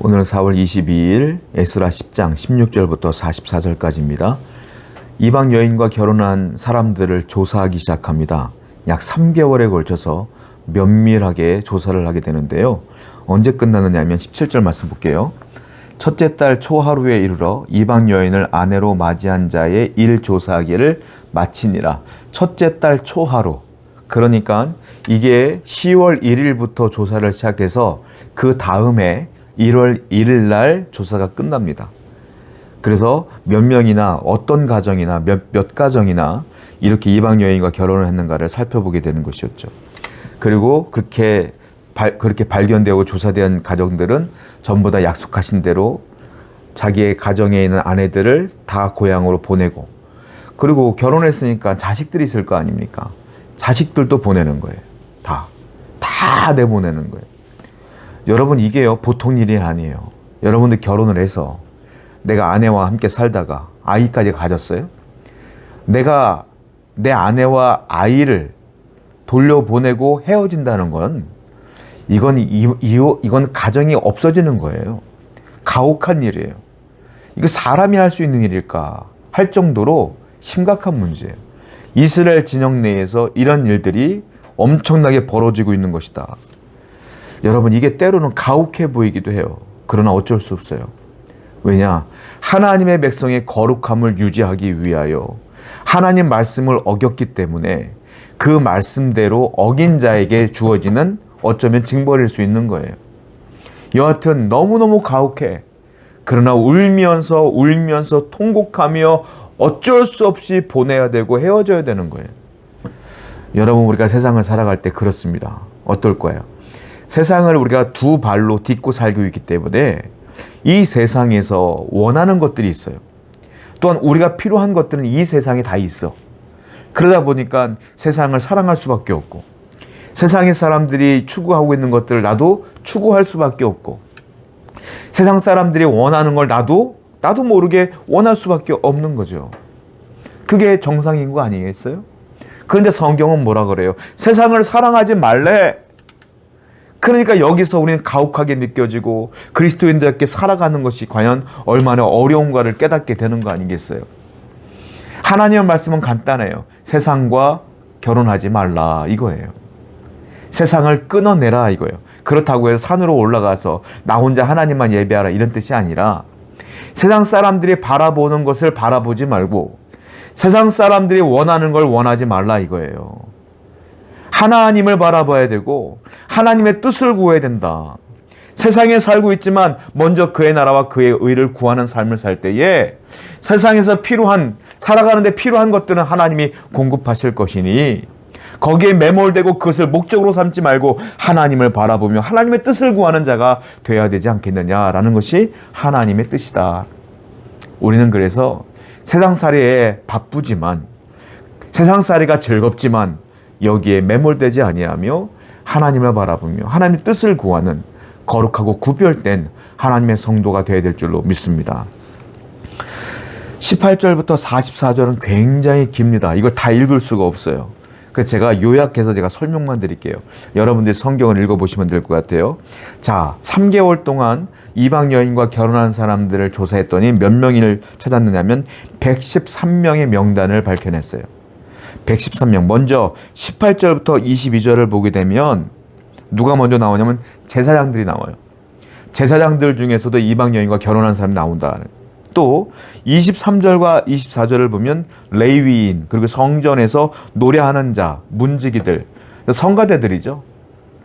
오늘은 4월 22일 에스라 10장 16절부터 44절까지입니다. 이방 여인과 결혼한 사람들을 조사하기 시작합니다. 약 3개월에 걸쳐서 면밀하게 조사를 하게 되는데요. 언제 끝나느냐 하면 17절 말씀 볼게요. 첫째 달 초하루에 이르러 이방 여인을 아내로 맞이한 자의 일 조사하기를 마치니라. 첫째 달 초하루. 그러니까 이게 10월 1일부터 조사를 시작해서 그 다음에 1월 1일 날 조사가 끝납니다. 그래서 몇 명이나 어떤 가정이나 몇 가정이나 이렇게 이방 여인과 결혼을 했는가를 살펴보게 되는 것이었죠. 그리고 그렇게 발견되고 조사된 가정들은 전부 다 약속하신 대로 자기의 가정에 있는 아내들을 다 고향으로 보내고, 그리고 결혼했으니까 자식들이 있을 거 아닙니까? 자식들도 보내는 거예요. 다 내보내는 거예요. 여러분, 이게요 보통 일이 아니에요. 여러분들 결혼을 해서 내가 아내와 함께 살다가 아이까지 가졌어요. 내가 내 아내와 아이를 돌려보내고 헤어진다는 건 이건 가정이 없어지는 거예요. 가혹한 일이에요. 이거 사람이 할 수 있는 일일까 할 정도로 심각한 문제예요. 이스라엘 진영 내에서 이런 일들이 엄청나게 벌어지고 있는 것이다. 여러분, 이게 때로는 가혹해 보이기도 해요. 그러나 어쩔 수 없어요. 왜냐? 하나님의 백성의 거룩함을 유지하기 위하여 하나님 말씀을 어겼기 때문에 그 말씀대로 어긴 자에게 주어지는 어쩌면 징벌일 수 있는 거예요. 여하튼 너무너무 가혹해. 그러나 울면서 통곡하며 어쩔 수 없이 보내야 되고 헤어져야 되는 거예요. 여러분, 우리가 세상을 살아갈 때 그렇습니다. 어떨 거예요? 세상을 우리가 두 발로 딛고 살고 있기 때문에 이 세상에서 원하는 것들이 있어요. 또한 우리가 필요한 것들은 이 세상에 다 있어. 그러다 보니까 세상을 사랑할 수밖에 없고, 세상의 사람들이 추구하고 있는 것들을 나도 추구할 수밖에 없고, 세상 사람들이 원하는 걸 나도 모르게 원할 수밖에 없는 거죠. 그게 정상인 거 아니겠어요? 그런데 성경은 뭐라 그래요? 세상을 사랑하지 말래. 그러니까 여기서 우리는 가혹하게 느껴지고 그리스도인들께 살아가는 것이 과연 얼마나 어려운가를 깨닫게 되는 거 아니겠어요? 하나님의 말씀은 간단해요. 세상과 결혼하지 말라 이거예요. 세상을 끊어내라 이거예요. 그렇다고 해서 산으로 올라가서 나 혼자 하나님만 예배하라 이런 뜻이 아니라, 세상 사람들이 바라보는 것을 바라보지 말고 세상 사람들이 원하는 걸 원하지 말라 이거예요. 하나님을 바라봐야 되고 하나님의 뜻을 구해야 된다. 세상에 살고 있지만 먼저 그의 나라와 그의 의를 구하는 삶을 살 때에 세상에서 살아가는데 필요한 것들은 하나님이 공급하실 것이니 거기에 매몰되고 그것을 목적으로 삼지 말고 하나님을 바라보며 하나님의 뜻을 구하는 자가 되어야 되지 않겠느냐라는 것이 하나님의 뜻이다. 우리는 그래서 세상살이에 바쁘지만, 세상살이가 즐겁지만 여기에 매몰되지 아니하며 하나님을 바라보며 하나님의 뜻을 구하는 거룩하고 구별된 하나님의 성도가 되어야 될 줄로 믿습니다. 18절부터 44절은 굉장히 깁니다. 이걸 다 읽을 수가 없어요. 그래서 제가 요약해서 설명만 드릴게요. 여러분들이 성경을 읽어보시면 될 것 같아요. 자, 3개월 동안 이방 여인과 결혼한 사람들을 조사했더니 몇 명을 찾았느냐면 113명의 명단을 밝혀냈어요. 113명. 먼저 18절부터 22절을 보게 되면 누가 먼저 나오냐면 제사장들이 나와요. 제사장들 중에서도 이방 여인과 결혼한 사람이 나온다. 또 23절과 24절을 보면 레위인, 그리고 성전에서 노래하는 자, 문지기들, 성가대들이죠.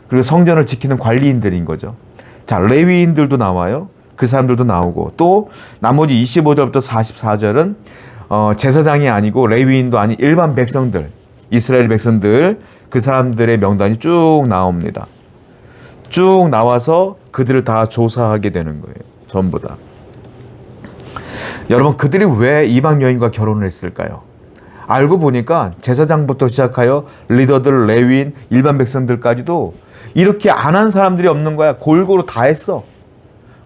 그리고 성전을 지키는 관리인들인 거죠. 자, 레위인들도 나와요. 그 사람들도 나오고, 또 나머지 25절부터 44절은 제사장이 아니고 레위인도 아닌 일반 백성들, 이스라엘 백성들, 그 사람들의 명단이 쭉 나옵니다. 쭉 나와서 그들을 다 조사하게 되는 거예요. 전부 다. 여러분, 그들이 왜 이방 여인과 결혼을 했을까요? 알고 보니까 제사장부터 시작하여 리더들, 레위인, 일반 백성들까지도 이렇게 안 한 사람들이 없는 거야. 골고루 다 했어.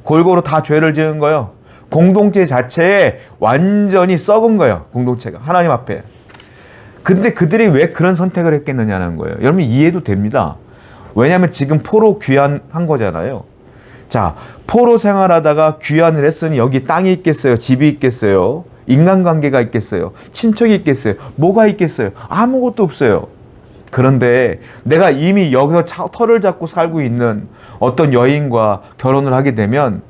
골고루 다 죄를 지은 거예요. 공동체 자체에 완전히 썩은 거예요. 공동체가 하나님 앞에. 근데 그들이 왜 그런 선택을 했겠느냐는 거예요. 여러분, 이해도 됩니다. 왜냐하면 지금 포로 귀환한 거잖아요. 자, 포로 생활하다가 귀환을 했으니 여기 땅이 있겠어요? 집이 있겠어요? 인간관계가 있겠어요? 친척이 있겠어요? 뭐가 있겠어요? 아무것도 없어요. 그런데 내가 이미 여기서 터를 잡고 살고 있는 어떤 여인과 결혼을 하게 되면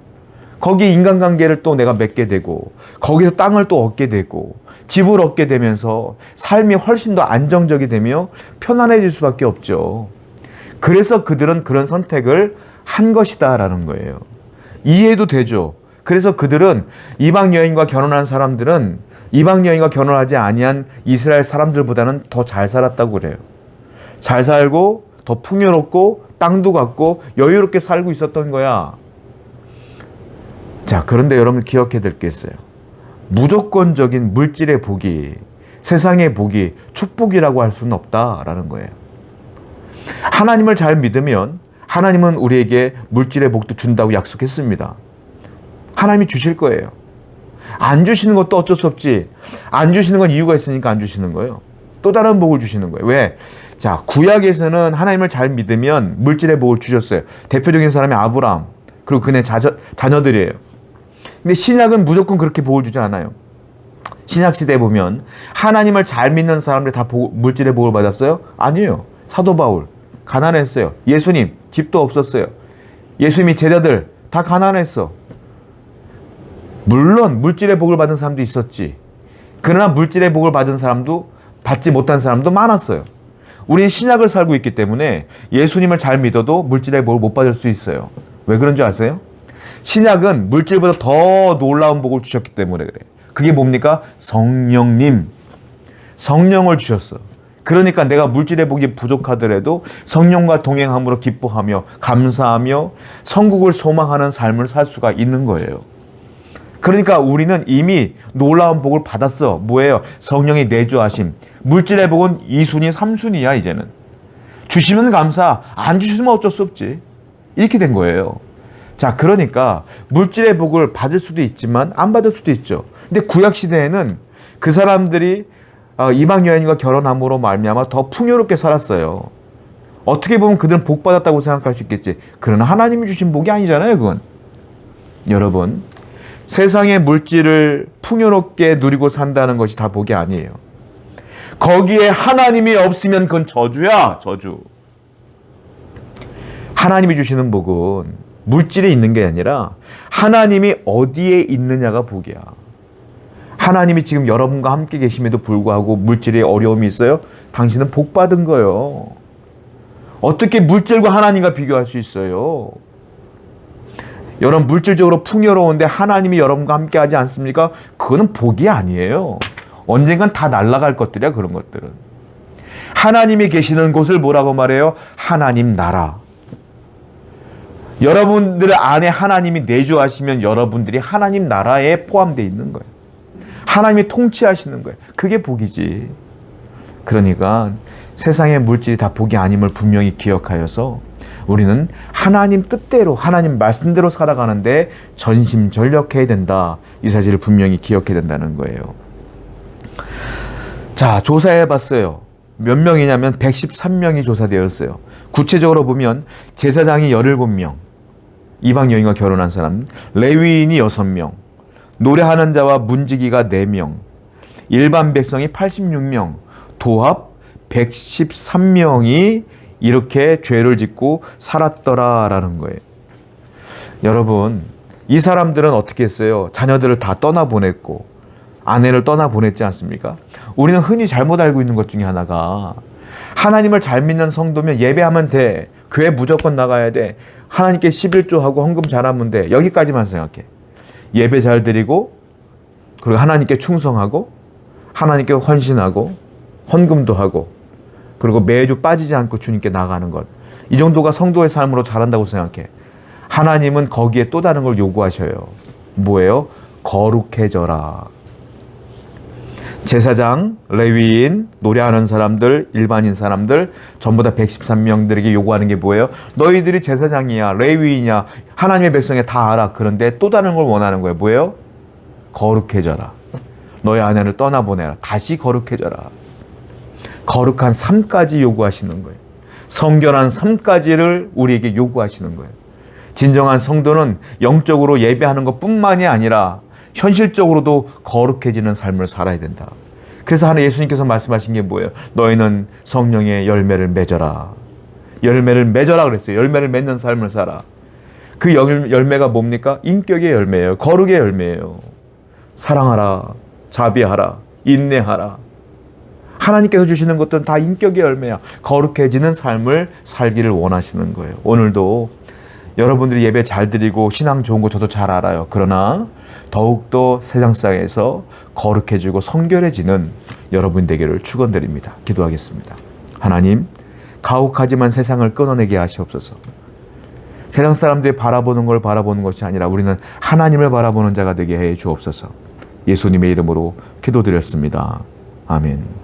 거기 인간관계를 또 내가 맺게 되고 거기서 땅을 또 얻게 되고 집을 얻게 되면서 삶이 훨씬 더 안정적이 되며 편안해질 수밖에 없죠. 그래서 그들은 그런 선택을 한 것이다라는 거예요. 이해도 되죠. 그래서 그들은 이방 여인과 결혼한 사람들은 이방 여인과 결혼하지 아니한 이스라엘 사람들보다는 더 잘 살았다고 그래요. 잘 살고 더 풍요롭고 땅도 갖고 여유롭게 살고 있었던 거야. 자, 그런데 여러분 기억해야 될 게 있어요. 무조건적인 물질의 복이, 세상의 복이 축복이라고 할 수는 없다라는 거예요. 하나님을 잘 믿으면 하나님은 우리에게 물질의 복도 준다고 약속했습니다. 하나님이 주실 거예요. 안 주시는 것도 어쩔 수 없지. 안 주시는 건 이유가 있으니까 안 주시는 거예요. 또 다른 복을 주시는 거예요. 왜? 자, 구약에서는 하나님을 잘 믿으면 물질의 복을 주셨어요. 대표적인 사람이 아브라함, 그리고 그네 자녀들이에요. 근데 신약은 무조건 그렇게 복을 주지 않아요. 신약 시대에 보면 하나님을 잘 믿는 사람들이 다 물질의 복을 받았어요? 아니에요. 사도 바울 가난했어요. 예수님 집도 없었어요. 예수님이 제자들 다 가난했어. 물론 물질의 복을 받은 사람도 있었지. 그러나 물질의 복을 받은 사람도 받지 못한 사람도 많았어요. 우리는 신약을 살고 있기 때문에 예수님을 잘 믿어도 물질의 복을 못 받을 수 있어요. 왜 그런 줄 아세요? 신약은 물질보다 더 놀라운 복을 주셨기 때문에 그래. 그게 뭡니까? 성령님. 성령을 주셨어. 그러니까 내가 물질의 복이 부족하더라도 성령과 동행함으로 기뻐하며 감사하며 천국을 소망하는 삶을 살 수가 있는 거예요. 그러니까 우리는 이미 놀라운 복을 받았어. 뭐예요? 성령의 내주하심. 물질의 복은 2순위, 3순위야 이제는. 주시면 감사, 안 주시면 어쩔 수 없지. 이렇게 된 거예요. 자, 그러니까 물질의 복을 받을 수도 있지만 안 받을 수도 있죠. 근데 구약 시대에는 그 사람들이 이방 여인과 결혼함으로 말미암아 더 풍요롭게 살았어요. 어떻게 보면 그들은 복 받았다고 생각할 수 있겠지. 그러나 하나님이 주신 복이 아니잖아요, 그건. 여러분, 세상의 물질을 풍요롭게 누리고 산다는 것이 다 복이 아니에요. 거기에 하나님이 없으면 그건 저주야, 저주. 하나님이 주시는 복은 물질이 있는 게 아니라 하나님이 어디에 있느냐가 복이야. 하나님이 지금 여러분과 함께 계심에도 불구하고 물질에 어려움이 있어요? 당신은 복 받은 거예요. 어떻게 물질과 하나님과 비교할 수 있어요? 여러분, 물질적으로 풍요로운데 하나님이 여러분과 함께 하지 않습니까? 그거는 복이 아니에요. 언젠간 다 날아갈 것들이야, 그런 것들은. 하나님이 계시는 곳을 뭐라고 말해요? 하나님 나라. 여러분들 안에 하나님이 내주하시면 여러분들이 하나님 나라에 포함되어 있는 거예요. 하나님이 통치하시는 거예요. 그게 복이지. 그러니까 세상의 물질이 다 복이 아님을 분명히 기억하여서 우리는 하나님 뜻대로, 하나님 말씀대로 살아가는데 전심전력해야 된다. 이 사실을 분명히 기억해야 된다는 거예요. 자, 조사해봤어요. 몇 명이냐면 113명이 조사되었어요. 구체적으로 보면 제사장이 17명, 이방 여인과 결혼한 사람, 레위인이 6명, 노래하는 자와 문지기가 4명, 일반 백성이 86명, 도합 113명이 이렇게 죄를 짓고 살았더라라는 거예요. 여러분, 이 사람들은 어떻게 했어요? 자녀들을 다 떠나보냈고 아내를 떠나보냈지 않습니까? 우리는 흔히 잘못 알고 있는 것 중에 하나가 하나님을 잘 믿는 성도면 예배하면 돼. 교회 무조건 나가야 돼. 하나님께 11조하고 헌금 잘하면 돼. 여기까지만 생각해. 예배 잘 드리고 그리고 하나님께 충성하고 하나님께 헌신하고 헌금도 하고 그리고 매주 빠지지 않고 주님께 나가는 것. 이 정도가 성도의 삶으로 잘한다고 생각해. 하나님은 거기에 또 다른 걸 요구하셔요. 뭐예요? 거룩해져라. 제사장, 레위인, 노래하는 사람들, 일반인 사람들 전부 다 113명들에게 요구하는 게 뭐예요? 너희들이 제사장이야, 레위인이야, 하나님의 백성에 다 알아. 그런데 또 다른 걸 원하는 거예요. 뭐예요? 거룩해져라. 너희 아내를 떠나보내라. 다시 거룩해져라. 거룩한 삶까지 요구하시는 거예요. 성결한 삶까지를 우리에게 요구하시는 거예요. 진정한 성도는 영적으로 예배하는 것뿐만이 아니라 현실적으로도 거룩해지는 삶을 살아야 된다. 그래서 하나 예수님께서 말씀하신 게 뭐예요? 너희는 성령의 열매를 맺어라. 열매를 맺어라 그랬어요. 열매를 맺는 삶을 살아. 그 열매가 뭡니까? 인격의 열매예요. 거룩의 열매예요. 사랑하라, 자비하라, 인내하라. 하나님께서 주시는 것들은 다 인격의 열매야. 거룩해지는 삶을 살기를 원하시는 거예요. 오늘도 여러분들이 예배 잘 드리고 신앙 좋은 거 저도 잘 알아요. 그러나 더욱더 세상상에서 거룩해지고 성결해지는 여러분 되기를 축원드립니다. 기도하겠습니다. 하나님, 가혹하지만 세상을 끊어내게 하시옵소서. 세상 사람들이 바라보는 걸 바라보는 것이 아니라 우리는 하나님을 바라보는 자가 되게 해 주옵소서. 예수님의 이름으로 기도드렸습니다. 아멘.